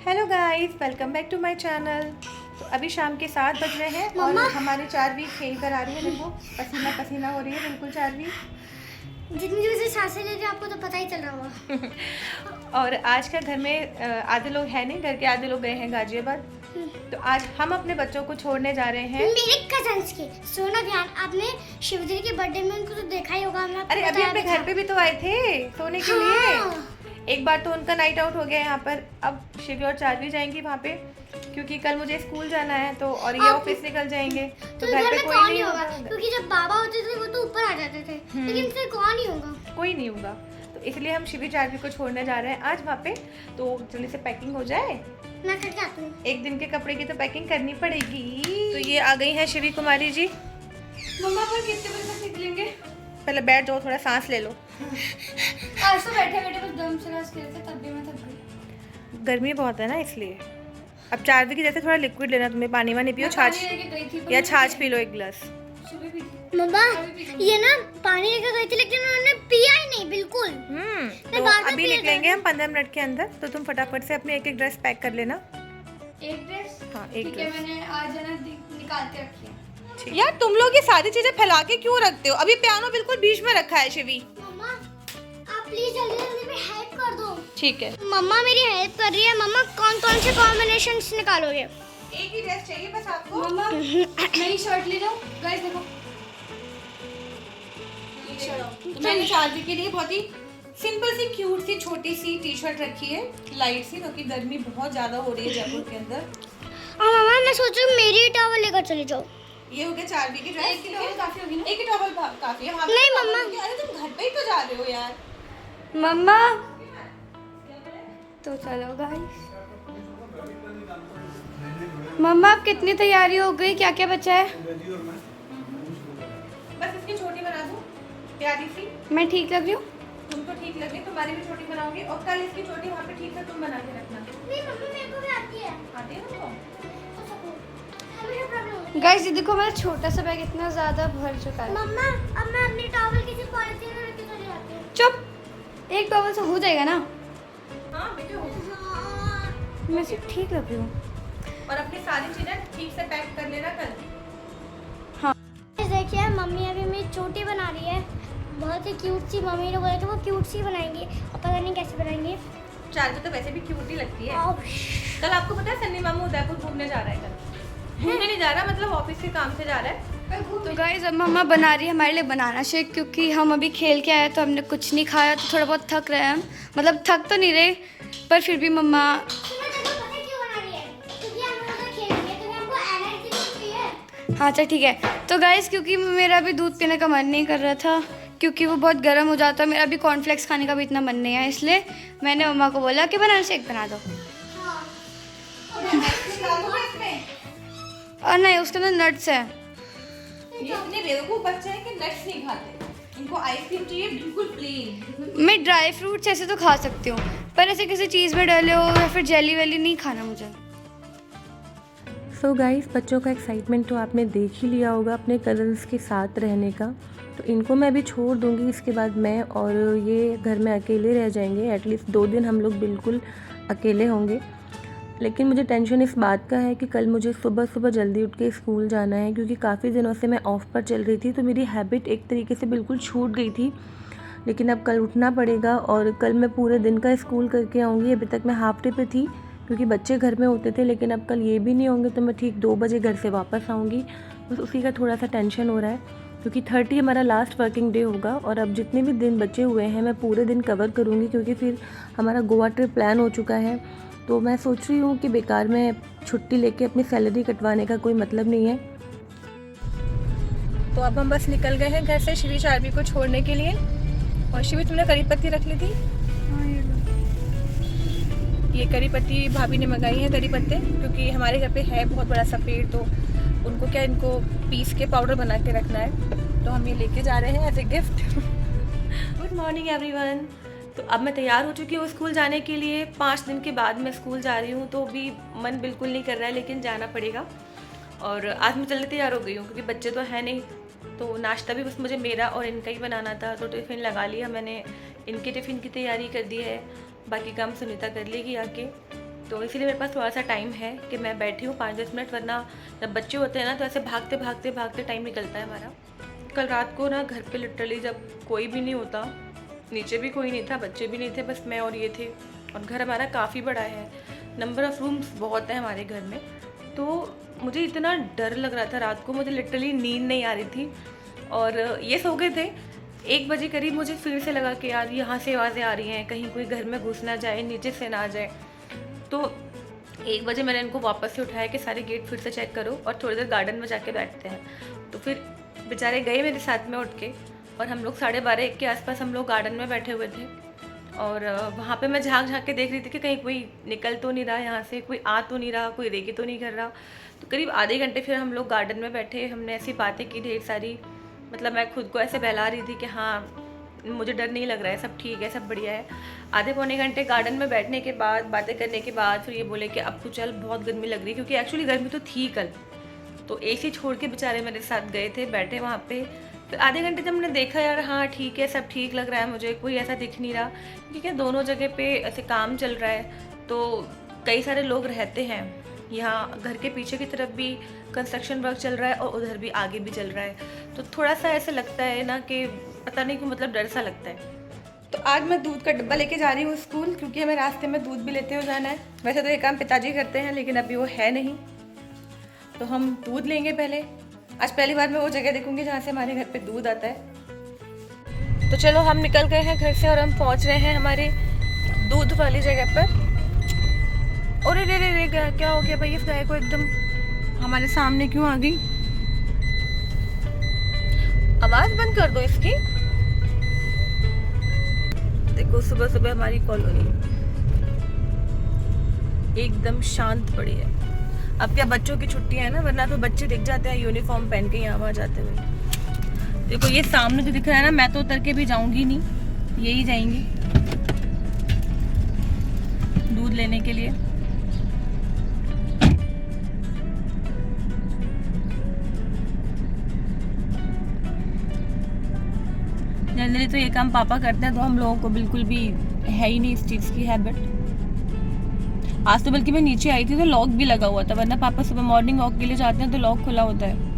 Hello guys, welcome back to my channel. तो अभी शाम के 7 बज रहे हैं और हमारी चारवी खेल कर आ रही है। देखो पसीना पसीना हो रही है बिल्कुल चारवी। जितनी देर से सांसें ले रही है आपको तो पता ही चल रहा होगा। और आज का घर में आधे लोग हैं नहीं, घर के आधे लोग गए हैं गाजियाबाद। तो आज हम अपने बच्चों को छोड़ने जा रहे हैं मेरे कजन्स के। सोना ध्यान, आपने शिवजी के बर्थडे में उनको तो देखा ही होगा। अरे अभी अपने घर पे भी तो आए थे सोने के लिए। एक बार तो उनका नाइट आउट हो गया यहाँ पर। अब शिवी और चारवी जाएंगी वहाँ पे क्योंकि कल मुझे स्कूल जाना है। तो और ये ऑफिस निकल जाएंगे तो घर पे कोई नहीं होगा क्योंकि जब बाबा होते थे वो तो ऊपर आ जाते थे, लेकिन फिर कौन ही होगा, कोई नहीं होगा। तो इसलिए हम शिवी चारवी को छोड़ने जा रहे हैं आज वहाँ पे। तो जल्दी से पैकिंग हो जाए। मैं करके आती हूँ। एक दिन के कपड़े की तो पैकिंग करनी पड़ेगी। तो ये आ गई हैं शिवी कुमारी जी। मम्मा पर कितने बजे तक निकलेंगे? पहले बैठ जाओ, थोड़ा सांस ले लो। आज तो बैठे बैठे बस दम से रास खेलते तब भी मैं थक गई। गर्मी बहुत है ना इसलिए। अब चारवी की जैसे थोड़ा लिक्विड लेना, तुम्हें पानी वानी पियो, छाछ या छाछ पी लो एक गिलास। मम्मा ये ना पानी लेकर गई थी लेकिन उन्होंने पिया ही नहीं बिल्कुल। तो अभी निकलेंगे हम 15 मिनट के अंदर। तो तुम फटाफट से अपने एक एक ड्रेस पैक कर लेना। एक ड्रेस? हाँ एक ड्रेस। मैंने आज है ना निकाल के रखी है। यार तुम लोग ये सारी चीजें फैला के क्यों रखते हो? अभी पियानो बिल्कुल बीच में रखा है शिवी। मम्मा आप प्लीज जल्दी जल्दी मेरी हेल्प कर दो। ठीक है। मम्मा मेरी हेल्प कर रही है। मम्मा कौन कौन से कॉम्बिनेशंस निकालोगे? एक ही ड्रेस चाहिए बस आपको। मम्मा नई शर्ट ले जाओ। गाइस देखो तो मैंने चारवी के लिए बहुत ही सिंपल सी क्यूट सी छोटी सी टी शर्ट रखी है, लाइट सी, क्योंकि गर्मी बहुत ज्यादा हो रही है जयपुर के अंदर। और मम्मा मैं सोच रही हूँ मेरी टॉवल लेकर चली जाओ। ये हो गया चारवी की ड्रेस के लिए। काफी होगी ना? एक ही टॉवल काफी है। नहीं मम्मा। अरे तुम घर पे ही तो जा रहे हो यार। मम्मा तो चलो गाइस। मम्मा अब कितनी तैयारी हो गई? क्या क्या बचा है? बस इसकी छोटी बना दूं प्यारी सी। मैं ठीक लग रही हूँ? तुमको ठीक लगे तुम्हारी भी छोटी बनाओगे और कल इसकी छोटी वहाँ पे ठीक है तुम बना के रखना। नहीं मम्मा मेरे को भी आती है। आती है तुमको? गाइस ये देखो मेरा छोटा सा बैग इतना ज्यादा भर चुका है। मम्मा अब मैं अपनी टॉवल किसी पॉलिथीन में रख के चली जाती हूँ। चुप, एक टॉवल से हो जाएगा ना? हाँ बेटे हो। मैं सिर्फ ठीक लग रही हूँ। और अपनी सारी चीजें ठीक से पैक कर लेना कल। हाँ देखिए मम्मी अभी मेरी चोटी बना रही है, बहुत ही क्यूट सी। मम्मी ने बोला था वो क्यूट सी बनाएंगी और पता नहीं कैसे बनाएंगी। चारवी तो वैसे भी क्यूट ही लगती है। कल आपको पता है सन्नी मामू उदयपुर घूमने जा रहा है। कल घूमने नहीं जा रहा, मतलब ऑफिस के काम से जा रहा है। तो गाइस अब मम्मा बना रही है हमारे लिए बनाना शेक, क्योंकि हम अभी खेल के आए तो हमने कुछ नहीं खाया, तो थोड़ा बहुत थक रहे हैं हम। मतलब थक तो नहीं रहे पर फिर भी मम्मा। हाँ अच्छा ठीक है। तो गाइस क्योंकि मेरा भी दूध पीने का मन नहीं कर रहा था क्योंकि वो बहुत गर्म हो जाता है, मेरा भी कॉर्नफ्लेक्स खाने का भी इतना मन नहीं है, इसलिए मैंने मम्मा को बोला कि बनाना शेक बना दो। और नहीं उसके अंदर नट्स है। ये इतने बेवकूफ बच्चे हैं कि नट्स नहीं खाते, इनको आइसक्रीम चाहिए बिल्कुल प्लेन। मैं ड्राई फ्रूट्स ऐसे तो खा सकती हूँ पर ऐसे किसी चीज़ में डाले हो या फिर जेली वेली नहीं खाना मुझे। सो गाइस बच्चों का एक्साइटमेंट तो आपने देख ही लिया होगा अपने कज़न्स के साथ रहने का। तो इनको मैं अभी छोड़ दूँगी, इसके बाद मैं और ये घर में अकेले रह जाएंगे। एटलीस्ट 2 दिन हम लोग बिल्कुल अकेले होंगे। लेकिन मुझे टेंशन इस बात का है कि कल मुझे सुबह सुबह जल्दी उठ के स्कूल जाना है, क्योंकि काफ़ी दिनों से मैं ऑफ़ पर चल रही थी तो मेरी हैबिट एक तरीके से बिल्कुल छूट गई थी। लेकिन अब कल उठना पड़ेगा और कल मैं पूरे दिन का स्कूल करके आऊँगी। अभी तक मैं हाफ डे पे थी क्योंकि बच्चे घर में होते थे, लेकिन अब कल ये भी नहीं होंगे तो मैं ठीक 2 बजे घर से वापस आऊँगी। बस उसी का थोड़ा सा टेंशन हो रहा है क्योंकि 30 हमारा लास्ट वर्किंग डे होगा और अब जितने भी दिन बचे हुए हैं मैं पूरे दिन कवर करूँगी, क्योंकि फिर हमारा गोवा ट्रिप प्लान हो चुका है। तो मैं सोच रही हूँ कि बेकार में छुट्टी लेके अपनी सैलरी कटवाने का कोई मतलब नहीं है। तो अब हम बस निकल गए हैं घर से शिवी चारवी को छोड़ने के लिए। और शिवी तुमने करी पत्ती रख ली थी? ये करी पत्ती भाभी ने मंगाई है, करी पत्ते, क्योंकि हमारे घर पे है बहुत बड़ा सा पेड़, तो उनको क्या इनको पीस के पाउडर बना के रखना है, तो हम ये लेके जा रहे हैं as a gift. Good morning everyone. तो अब मैं तैयार हो चुकी हूँ स्कूल जाने के लिए। 5 दिन के बाद मैं स्कूल जा रही हूँ तो अभी मन बिल्कुल नहीं कर रहा है, लेकिन जाना पड़ेगा। और आज मैं जल्दी तैयार हो गई हूँ क्योंकि बच्चे तो हैं नहीं, तो नाश्ता भी बस मुझे मेरा और इनका ही बनाना था, तो टिफ़िन लगा लिया मैंने। इनके टिफ़िन की तैयारी कर दी है, बाकी काम सुनीता कर लेगी आके। तो इसीलिए मेरे पास थोड़ा सा टाइम है कि मैं बैठी हूँ 5-10 मिनट, वरना जब बच्चे होते हैं ना तो ऐसे भागते भागते भागते टाइम निकलता है हमारा। कल रात को ना घर पे लिटरली जब कोई भी नहीं होता, नीचे भी कोई नहीं था, बच्चे भी नहीं थे, बस मैं और ये थे। और घर हमारा काफ़ी बड़ा है, नंबर ऑफ़ रूम्स बहुत है हमारे घर में। तो मुझे इतना डर लग रहा था रात को, मुझे लिटरली नींद नहीं आ रही थी। और ये सो गए थे, 1 बजे करीब मुझे फिर से लगा कि यार यहाँ से आवाज़ें आ रही हैं, कहीं कोई घर में घुस ना जाए, नीचे से ना आ जाए। तो 1 बजे मैंने इनको वापस से उठाया कि सारे गेट फिर से चेक करो और थोड़ी देर गार्डन में जाके बैठते हैं। तो फिर बेचारे गए मेरे साथ में उठ के, और हम लोग 12:30-1 के आसपास हम लोग गार्डन में बैठे हुए थे। और वहाँ पे मैं झाँक झाँक के देख रही थी कि कहीं कोई निकल तो नहीं रहा यहाँ से, कोई आ तो नहीं रहा, कोई रेगी तो नहीं कर रहा। तो करीब आधे घंटे फिर हम लोग गार्डन में बैठे, हमने ऐसी बातें की ढेर सारी। मतलब मैं खुद को ऐसे बहला रही थी कि हाँ मुझे डर नहीं लग रहा है, सब ठीक है, सब बढ़िया है। आधे पौने घंटे गार्डन में बैठने के बाद, बातें करने के बाद फिर ये बोले कि अब तो चल, बहुत गर्मी लग रही है, क्योंकि एक्चुअली गर्मी तो थी कल। तो एसी छोड़ के बेचारे मेरे साथ गए थे, बैठे वहाँ पे। फिर आधे घंटे जब मैंने देखा यार हाँ ठीक है, सब ठीक लग रहा है मुझे, कोई ऐसा दिख नहीं रहा, क्योंकि दोनों जगह पे ऐसे काम चल रहा है, तो कई सारे लोग रहते हैं। यहाँ घर के पीछे की तरफ भी कंस्ट्रक्शन वर्क चल रहा है और उधर भी आगे भी चल रहा है। तो थोड़ा सा ऐसे लगता है ना कि पता नहीं क्यों, मतलब डर सा लगता है। तो आज मैं दूध का डब्बा लेके जा रही हूँ स्कूल, क्योंकि हमें रास्ते में दूध भी लेते हुए जाना है। वैसे तो ये काम पिताजी करते हैं, लेकिन अभी वो है नहीं, तो हम दूध लेंगे पहले। आज पहली बार मैं वो जगह देखूंगी जहाँ से हमारे घर पे दूध आता है। तो चलो हम निकल गए हैं घर से और हम पहुँच रहे हैं हमारे दूध वाली जगह पर। और रे रे रे क्या हो गया भाई, इस गाय को एकदम हमारे सामने क्यों आ गई? आवाज बंद कर दो इसकी। देखो सुबह सुबह हमारी कॉलोनी एकदम शांत पड़ी है। अब क्या बच्चों की छुट्टियां है ना, वरना तो बच्चे दिख जाते हैं यूनिफॉर्म पहन के यहाँ वहाँ जाते हुए। देखो ये सामने जो दिख रहा है ना, मैं तो उतर के भी जाऊंगी नहीं, यही जाएंगी दूध लेने के लिए। जनरली तो ये काम पापा करते हैं, तो हम लोगों को बिल्कुल भी है ही नहीं इस चीज़ की हैबिट। आज तो बल्कि मैं नीचे आई थी तो लॉक भी लगा हुआ था, वरना पापा सुबह मॉर्निंग वॉक के लिए जाते हैं तो लॉक खुला होता है।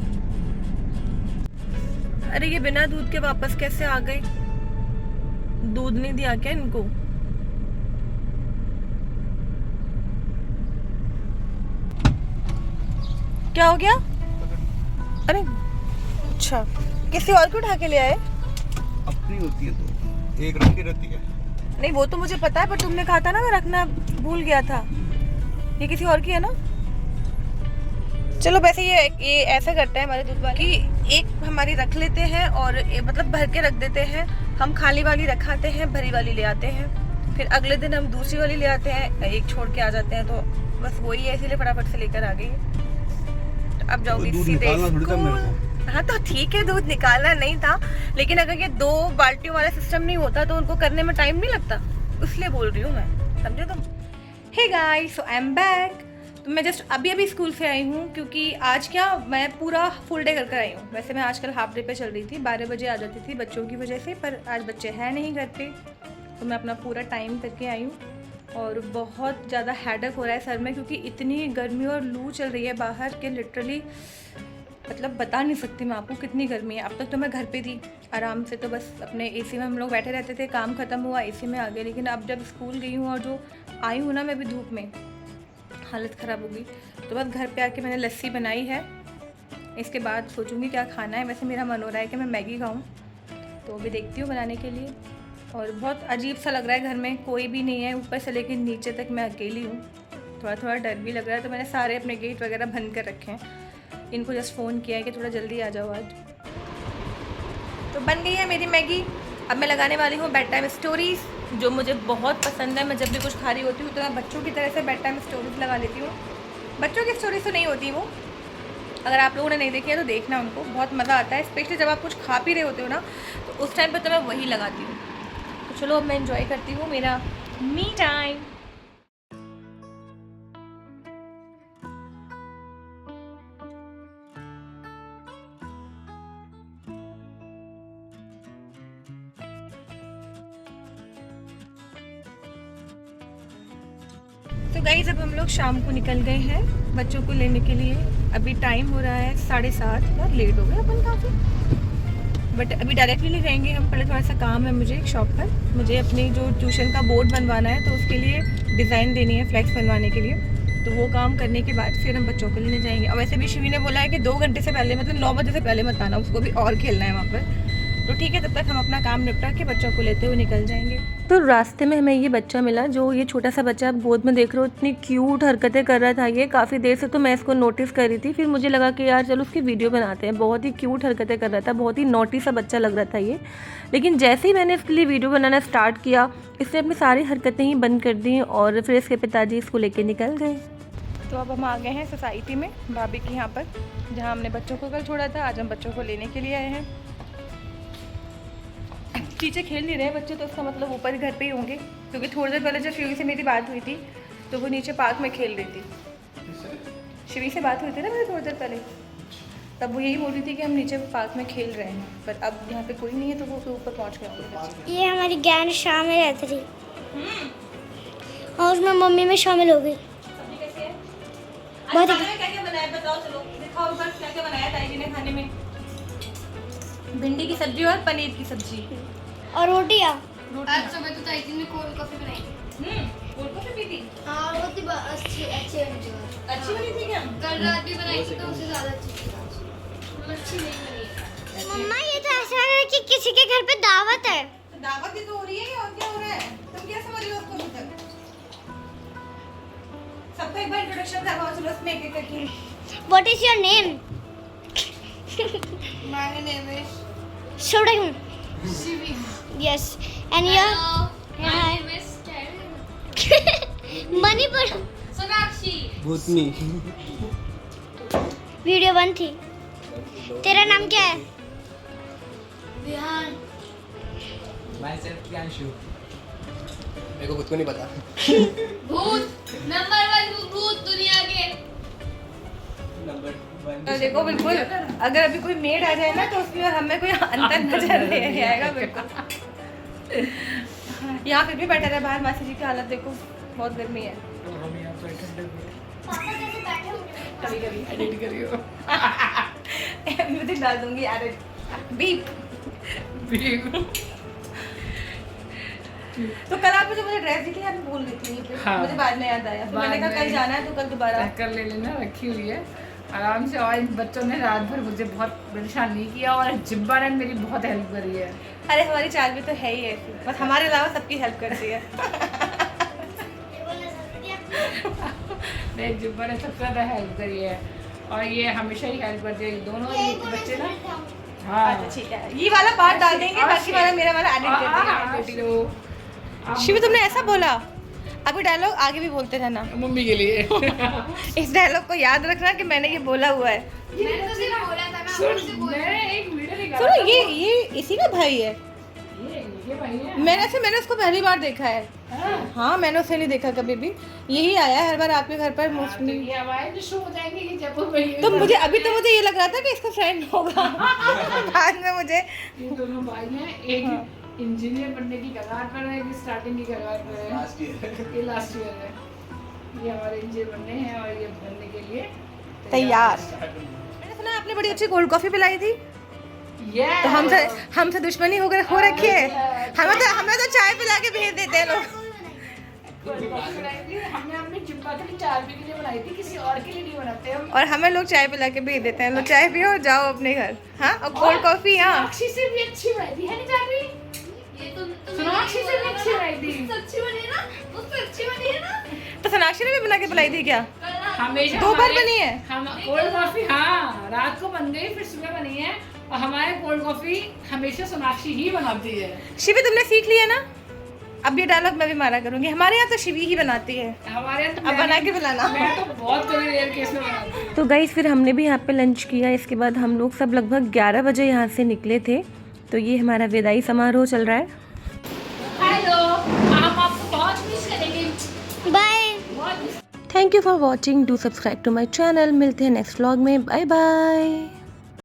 अरे ये बिना दूध के वापस कैसे आ गए? दूध नहीं दिया क्या इनको? क्या हो गया? अरे अच्छा, किसी और को उठा के ले आए? अपनी होती है तो एक रखी रहती है। नहीं वो तो मुझे पता है, पर तुमने कहा था ना, मैं रखना भूल गया था। ये किसी और की है ना? चलो वैसे ये ऐसा करता है हमारे दूध वाले कि एक हमारी रख लेते हैं और मतलब भर के रख देते हैं। हम खाली वाली रखाते हैं, भरी वाली ले आते हैं, फिर अगले दिन हम दूसरी वाली ले आते हैं, एक छोड़ के आ जाते हैं। तो बस वही है, इसीलिए फटाफट से लेकर आ गई। तो अब जाओगी सीधे स्कूल। हाँ तो ठीक है, दूध निकालना नहीं था, लेकिन अगर ये 2 बाल्टियों वाला सिस्टम नहीं होता तो उनको करने में टाइम नहीं लगता, इसलिए बोल रही हूँ मैं, समझे तुम? Hey guys, so I am back. तो मैं जस्ट अभी स्कूल से आई हूँ, क्योंकि आज क्या मैं पूरा फुल डे कर आई हूँ। वैसे मैं आजकल हाफ डे पे चल रही थी, 12 बजे आ जाती थी बच्चों की वजह से, पर आज बच्चे हैं नहीं घर पे, तो मैं अपना पूरा टाइम करके आई हूँ। और बहुत ज़्यादा हेडेक हो रहा है सर में, क्योंकि इतनी गर्मी और लू चल रही है बाहर के लिटरली मतलब बता नहीं सकती मैं आपको कितनी गर्मी है। अब तक तो मैं घर पे थी आराम से, तो बस अपने एसी में हम लोग बैठे रहते थे, काम ख़त्म हुआ एसी में आ गए। लेकिन अब जब स्कूल गई हूँ और जो आई हूँ ना मैं भी धूप में, हालत ख़राब हो गई। तो बस घर पे आके मैंने लस्सी बनाई है, इसके बाद सोचूंगी क्या खाना है। वैसे मेरा मन हो रहा है कि मैं मैगी खाऊँ, तो अभी देखती हूँ बनाने के लिए। और बहुत अजीब सा लग रहा है, घर में कोई भी नहीं है, ऊपर से लेकर नीचे तक मैं अकेली हूँ। थोड़ा थोड़ा डर भी लग रहा है, तो मैंने सारे अपने गेट वगैरह बंद कर रखे हैं। इनको जस्ट फ़ोन किया है कि थोड़ा जल्दी आ जाओ आज। तो बन गई है मेरी मैगी। अब मैं लगाने वाली हूँ बेड टाइम स्टोरीज़, जो मुझे बहुत पसंद है। मैं जब भी कुछ खा रही होती हूँ तो मैं बच्चों की तरह से बेड टाइम स्टोरीज़ लगा लेती हूँ। बच्चों की स्टोरीज तो नहीं होती वो, अगर आप लोगों ने नहीं देखी है तो देखना, उनको बहुत मज़ा आता है। स्पेशली जब आप कुछ खा पी रहे होते हो ना, तो उस टाइम पर तो मैं वही लगाती हूँ। तो चलो अब मैं इंजॉय करती हूँ मेरा मी टाइम। तो गाइस अब हम लोग शाम को निकल गए हैं बच्चों को लेने के लिए। अभी टाइम हो रहा है 7:30, बहुत लेट हो गए अपन काफ़ी। बट अभी डायरेक्टली नहीं रहेंगे हम, पहले थोड़ा सा काम है मुझे एक शॉप पर। मुझे अपनी जो ट्यूशन का बोर्ड बनवाना है तो उसके लिए डिज़ाइन देनी है, फ्लैक्स बनवाने के लिए। तो वो काम करने के बाद फिर हम बच्चों को लेने जाएंगे। और वैसे भी शिवी ने बोला है कि 2 घंटे से पहले, मतलब 9 बजे से पहले मत आना, उसको भी और खेलना है वहाँ पर। तो ठीक है, तब तक हम अपना काम निपटा के बच्चों को लेते हुए निकल जाएंगे। तो रास्ते में हमें ये बच्चा मिला, जो ये छोटा सा बच्चा आप गोद में देख रहे हो, इतनी क्यूट हरकतें कर रहा था ये। काफ़ी देर से तो मैं इसको नोटिस कर रही थी, फिर मुझे लगा कि यार चलो उसकी वीडियो बनाते हैं। बहुत ही क्यूट हरकतें कर रहा था, बहुत ही नॉटी सा बच्चा लग रहा था ये। लेकिन जैसे ही मैंने इसके लिए वीडियो बनाना स्टार्ट किया, इसने अपनी सारी हरकतें ही बंद कर दी और फिर इसके पिताजी इसको लेके निकल गए। तो अब हम आ गए हैं सोसाइटी में, भाभी के यहाँ पर, जहाँ हमने बच्चों को कल छोड़ा था। आज हम बच्चों को लेने के लिए आए हैं। नीचे खेल नहीं रहे बच्चे, तो उसका मतलब ऊपर ही घर पे ही होंगे, क्योंकि थोड़ी देर पहले जब शिवी से मेरी बात हुई थी तो वो नीचे पार्क में खेल रही थी। शिवी से बात हुई थी ना मेरी थोड़ी देर पहले, तब वो यही बोल रही थी कि हम नीचे पार्क में खेल रहे हैं। पर अब यहाँ पे कोई नहीं है तो वो ऊपर पहुँच गए होंगे। ये हमारी गैंग शाम में रहती थी और उसमें मम्मी में शामिल हो गई। बहुत क्या बनाया बताओ, चलो दिखाओ ऊपर क्या क्या बनाया ताई ने खाने में। भिंडी की सब्जी और पनीर की सब्जी और रोटियाँ। आज सुबह तो ताई जी ने कोल्ड कॉफी बनाई थी। कोल्ड कॉफी पी थी? हाँ, बहुत ही अच्छी बनी थी क्या? कल रात भी बनाई थी तो उससे ज़्यादा अच्छी थी आज। अच्छी नहीं बनी है। मम्मा ये तो ऐसा लग रहा है कि किसी के घर पे दावत है। तो दावत ही तो हो रही है और क्या हो रहा है? तुम क्या समझ रहे हो उसको अभी तक? सबका एक बार इंट्रोडक्शन करवाओ, चलो उसमें एक एक करके। What is your name? My name is Shurahun. Shivi. Yes. And your? My name is Karen. Manipur. Sonakshi. Bhootni. Video बन थी। तेरा नाम क्या है? Vihan. Myself Priyanshu. मेरे को खुद को नहीं पता। भूत नंबर 1 भूत दुनिया के। Number 1. तो देखो बिल्कुल, अगर अभी कोई मेड आ जाए ना तो उसमें और हमें कोई अंतर नजर नहीं आएगा बिल्कुल। यहाँ फिर भी बैठा रहा बाहर, मासी जी की हालत देखो, बहुत गर्मी है। हम यहाँ पर ठंडक में कभी कभी एडिट करियो। म्यूजिक डाल दूंगी, एडिट बीप। तो कल आप मुझे ड्रेस दिखी, आप भूल गई थी यहीं पे। हाँ। मुझे बाद में याद आया, फिर मैंने कहा कल जाना है तो कल दोबारा। पैक कर ले लेना, रखी हुई है आराम से। और इन बच्चों ने रात भर मुझे बहुत परेशान नहीं किया और जिब्बा ने मेरी बहुत हेल्प करी है। अरे हमारी चाल भी तो है ही ऐसी, बस हमारे अलावा सबकी हेल्प करती है। मेरे जिब्बा ने सबसे ज़्यादा हेल्प करी है और ये हमेशा ही हेल्प करती है। दोनों ये बच्चे ना, हाँ अच्छा ठीक है, ये वाला पार्ट डाल देंगे, बाकी वाला मेरा वाला एडिट कर देंगे। शिवी तुमने ऐसा बोला, अभी डायलॉग आगे भी बोलते रहना मम्मी के लिए। इस डायलॉग को याद रखना कि मैंने ये बोला हुआ है। मैंने तो सिर्फ बोला था ना, सुन, मैंने एक वीडियो निकाला सुनो, ये इसी का भाई है। ये भाई है। मैंने उसको पहली बार देखा है। हाँ, मैंने उसे नहीं देखा कभी भी, यही आया है हर बार आपके घर पर मोस्टली। ये हमारे जो शो हो जाएंगे कि जयपुर में। तो मुझे ये लग रहा था कि इसका फ्रेंड होगा। बाद में मुझे ये दोनों भाई हैं, एक इंजीनियर बनने की कगार पर है, एक स्टार्टिंग की कगार पर है। Last year. ये लास्ट ईयर है, ये हमारे इंजीनियर बनने हैं और ये बनने के लिए तैयार। मैंने सुना आपने बड़ी अच्छी कोल्ड कॉफी पिलाई थी, Yes! तो हमसे दुश्मनी हो रखी है। हमें तो चाय पिला के भेज देते हैं लोग। कोल्ड कॉफी बनाई थी हमने अपनी जिब्बा के लिए, 4 के लिए बनाई थी, किसी और के लिए नहीं बनाते हम। और हमें लोग चाय पिला के भेज देते हैं, लो चाय पियो और जाओ अपने घर। हाँ, और कोल्ड कॉफी। हाँ, सोनाक्षी से भी अच्छी बनाई थी, है नहीं जानवी? ये तो सोनाक्षी से भी अच्छी बनाई थी। अच्छी बनी ना, उससे अच्छी बनी है ना। तो सोनाक्षी ने भी बना के पिलाई थी क्या? हमेशा 2 बार हमारे- बनी है। हम कोल्ड कॉफी, हाँ, रात को बन गई, फिर सुबह बनी है। और हमारे कोल्ड कॉफी हमेशा सोनाक्षी ही बनाती है। शिवी तुमने सीख लिया ना, अब ये डायलॉग मैं भी मारा करूंगी। हमारे यहाँ तो शिवी ही बनाती है, हमारे यहाँ तो अब बना के पिलाना। मैं तो बहुत कभी रेयर केस में बनाती हूँ। तो गाइस फिर हमने भी यहाँ पे लंच किया। इसके बाद हम लोग सब लगभग 11 बजे यहाँ से निकले थे। तो ये हमारा विदाई समारोह चल रहा है। हेलो, हम आपको बहुत मिस करेंगे। Bye. Thank you for watching, do subscribe to my channel. मिलते हैं नेक्स्ट व्लॉग में, बाय बाय।